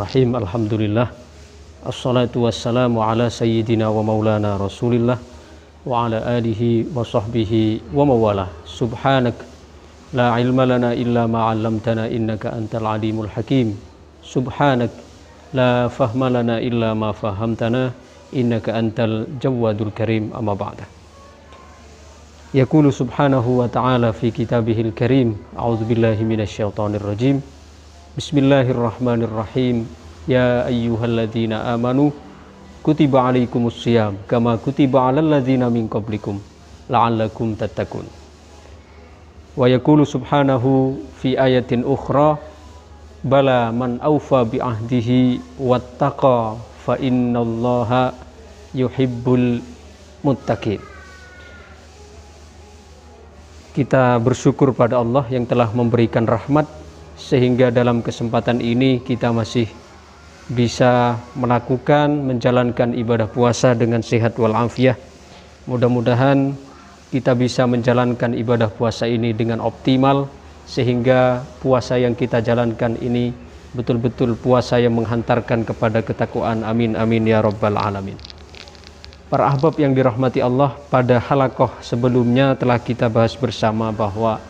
Bismillahirrahmanirrahim. Alhamdulillah. Assalatu wassalamu ala sayyidina wa maulana Rasulillah wa ala alihi wa sahbihi wa mawalah. Subhanak la ilma lana illa ma 'allamtana innaka antal alimul hakim. Subhanak la fahma lana illa ma fahamtana innaka antal jawadul karim. Amma ba'da. Yaqulu subhanahu wa ta'ala fi kitabihil karim. A'udzu billahi minasyaitonir rajim. Bismillahirrahmanirrahim. Ya ayyuhalladzina amanu kutiba alaikumus syiyam kama kutiba alal ladzina min qablikum la'allakum tattaqun. Wa yaqulu subhanahu fi ayatin ukhra bala man awfa bi ahdihi wattaqa fa innallaha yuhibbul muttaqin. Kita bersyukur pada Allah yang telah memberikan rahmat sehingga dalam kesempatan ini kita masih bisa menjalankan ibadah puasa dengan sehat walafiat. Mudah-mudahan kita bisa menjalankan ibadah puasa ini dengan optimal sehingga puasa yang kita jalankan ini betul-betul puasa yang menghantarkan kepada ketakwaan. Amin amin ya rabbal alamin. Para ahbab yang dirahmati Allah, pada halaqah sebelumnya telah kita bahas bersama bahwa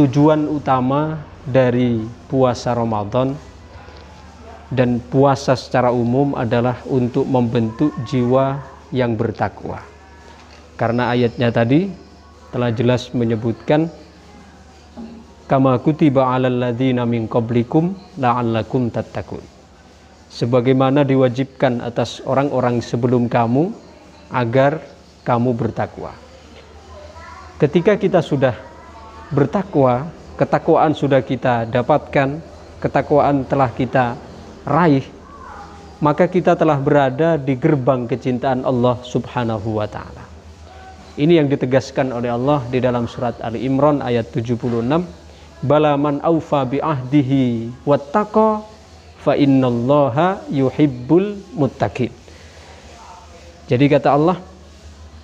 tujuan utama dari puasa Ramadan dan puasa secara umum adalah untuk membentuk jiwa yang bertakwa. Karena ayatnya tadi telah jelas menyebutkan kama kutiba 'alal ladzina min qablikum la'allakum tattaqun. Sebagaimana diwajibkan atas orang-orang sebelum kamu agar kamu bertakwa. Ketika kita sudah bertakwa, ketakwaan sudah kita dapatkan, ketakwaan telah kita raih, maka kita telah berada di gerbang kecintaan Allah Subhanahu wa ta'ala. Ini yang ditegaskan oleh Allah di dalam surat Ali Imran ayat 76. Bala man awfa bi ahdihi wattaqa fa innallaha yuhibbul muttaqin. Jadi kata Allah,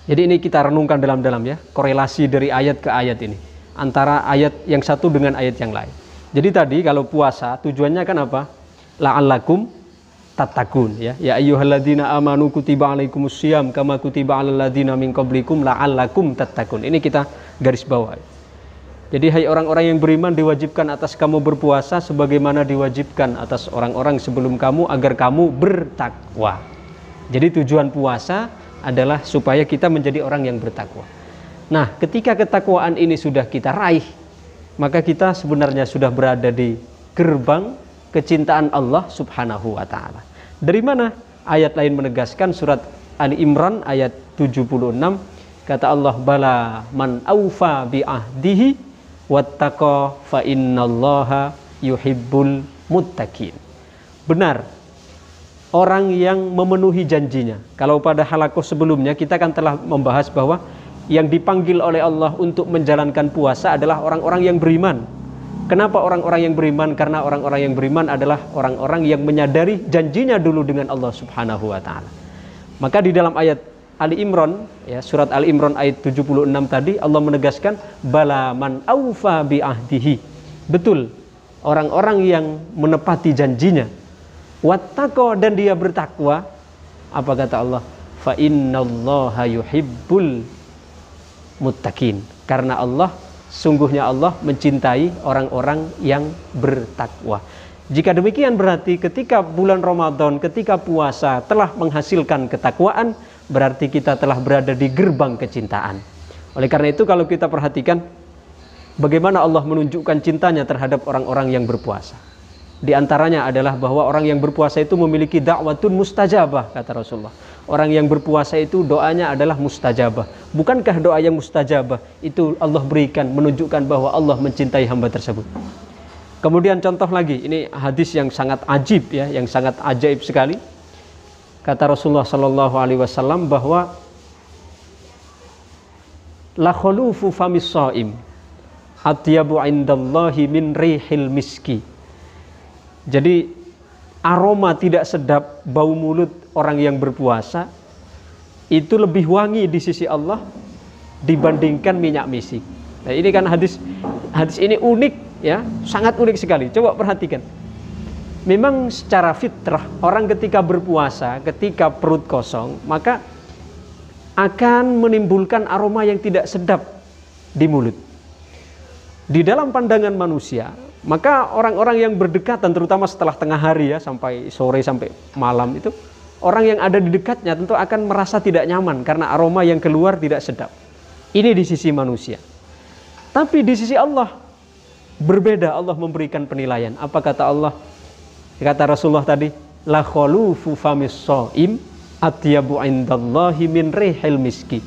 jadi ini kita renungkan dalam-dalam ya, korelasi dari ayat ke ayat ini, antara ayat yang satu dengan ayat yang lain. Jadi tadi kalau puasa tujuannya kan apa? La'allakum tattaqun ya. Ya ayyuhalladzina amanu kutiba alaikumus syiyam kama kutiba alal ladzina min qablikum la'allakum tattaqun. Ini kita garis bawah. Jadi hai orang-orang yang beriman, diwajibkan atas kamu berpuasa sebagaimana diwajibkan atas orang-orang sebelum kamu agar kamu bertakwa. Jadi tujuan puasa adalah supaya kita menjadi orang yang bertakwa. Nah, ketika ketakwaan ini sudah kita raih, maka kita sebenarnya sudah berada di gerbang kecintaan Allah Subhanahu wa ta'ala. Dari mana? Ayat lain menegaskan, surat Ali Imran ayat 76, kata Allah, bala man awfa bi ahdihi wattaqa fa innallaha yuhibbul muttaqin. Benar, orang yang memenuhi janjinya. Kalau pada halaqah sebelumnya kita kan telah membahas bahwa yang dipanggil oleh Allah untuk menjalankan puasa adalah orang-orang yang beriman. Kenapa orang-orang yang beriman? Karena orang-orang yang beriman adalah orang-orang yang menyadari janjinya dulu dengan Allah Subhanahu wa ta'ala. Maka di dalam ayat Ali Imran, ya, surat Ali Imran ayat 76 tadi Allah menegaskan bala man awfa bi ahdihi. Betul, orang-orang yang menepati janjinya. Wattaqa, dan dia bertakwa. Apa kata Allah? Fa innallaha yuhibbul muttaqin. Karena Allah, sungguhnya Allah mencintai orang-orang yang bertakwa. Jika demikian berarti ketika bulan Ramadan, ketika puasa telah menghasilkan ketakwaan, berarti kita telah berada di gerbang kecintaan. Oleh karena itu kalau kita perhatikan bagaimana Allah menunjukkan cintanya terhadap orang-orang yang berpuasa. Di antaranya adalah bahwa orang yang berpuasa itu memiliki da'watun mustajabah, kata Rasulullah. Orang yang berpuasa itu doanya adalah mustajabah. Bukankah doa yang mustajabah itu Allah berikan menunjukkan bahwa Allah mencintai hamba tersebut? Kemudian contoh lagi, ini hadis yang sangat ajib ya, yang sangat ajaib sekali. Kata Rasulullah sallallahu alaihi wasallam bahwa la khulufu famis shaim atyabu indallahi min rihil miski. Jadi aroma tidak sedap bau mulut orang yang berpuasa itu lebih wangi di sisi Allah dibandingkan minyak misik. Nah, ini kan hadis ini unik ya, sangat unik sekali. Coba perhatikan. Memang secara fitrah orang ketika berpuasa, ketika perut kosong, maka akan menimbulkan aroma yang tidak sedap di mulut. Di dalam pandangan manusia, maka orang-orang yang berdekatan, terutama setelah tengah hari ya, sampai sore sampai malam itu, orang yang ada di dekatnya tentu akan merasa tidak nyaman karena aroma yang keluar tidak sedap. Ini di sisi manusia. Tapi di sisi Allah berbeda, Allah memberikan penilaian. Apa kata Allah? Kata Rasulullah tadi, la khulufu famis shaim atyabu indallahi min rihil miski.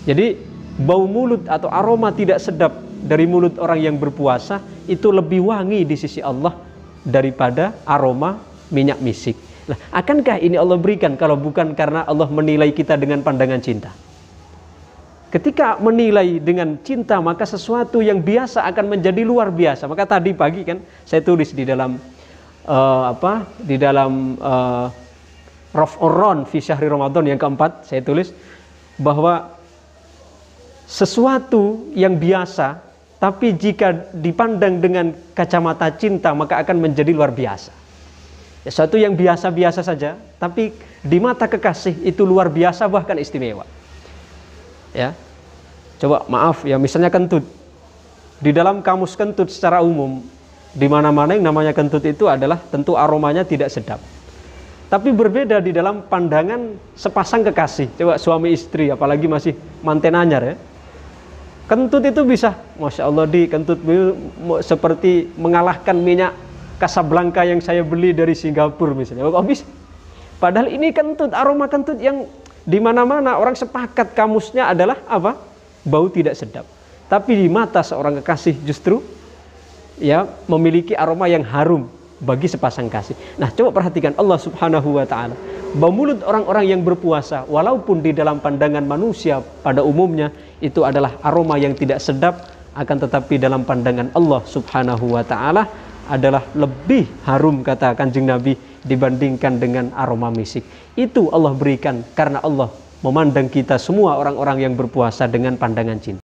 Jadi bau mulut atau aroma tidak sedap dari mulut orang yang berpuasa itu lebih wangi di sisi Allah daripada aroma minyak misik. Nah, akankah ini Allah berikan kalau bukan karena Allah menilai kita dengan pandangan cinta? Ketika menilai dengan cinta, maka sesuatu yang biasa akan menjadi luar biasa. Maka tadi pagi kan saya tulis di dalam Raf'ur-Ron fi Syahri Ramadan yang keempat, saya tulis bahwa sesuatu yang biasa tapi jika dipandang dengan kacamata cinta maka akan menjadi luar biasa. Sesuatu yang biasa-biasa saja tapi di mata kekasih itu luar biasa, bahkan istimewa. Ya. Coba maaf ya, misalnya kentut. Di dalam kamus kentut secara umum, di mana-mana yang namanya kentut itu adalah tentu aromanya tidak sedap. Tapi berbeda di dalam pandangan sepasang kekasih. Coba suami istri, apalagi masih manten anyar ya. Kentut itu bisa, Masya Allah, di kentut seperti mengalahkan minyak Casablanca yang saya beli dari Singapura misalnya. Kok bisa? Padahal ini kentut, aroma kentut yang di mana-mana orang sepakat kamusnya adalah apa? Bau tidak sedap. Tapi di mata seorang kekasih justru ya memiliki aroma yang harum bagi sepasang kasih. Nah, coba perhatikan Allah Subhanahu wa taala. Bau mulut orang-orang yang berpuasa walaupun di dalam pandangan manusia pada umumnya itu adalah aroma yang tidak sedap, akan tetapi dalam pandangan Allah Subhanahu wa taala adalah lebih harum, kata Kanjeng Nabi, dibandingkan dengan aroma misik. Itu Allah berikan karena Allah memandang kita semua orang-orang yang berpuasa dengan pandangan cinta.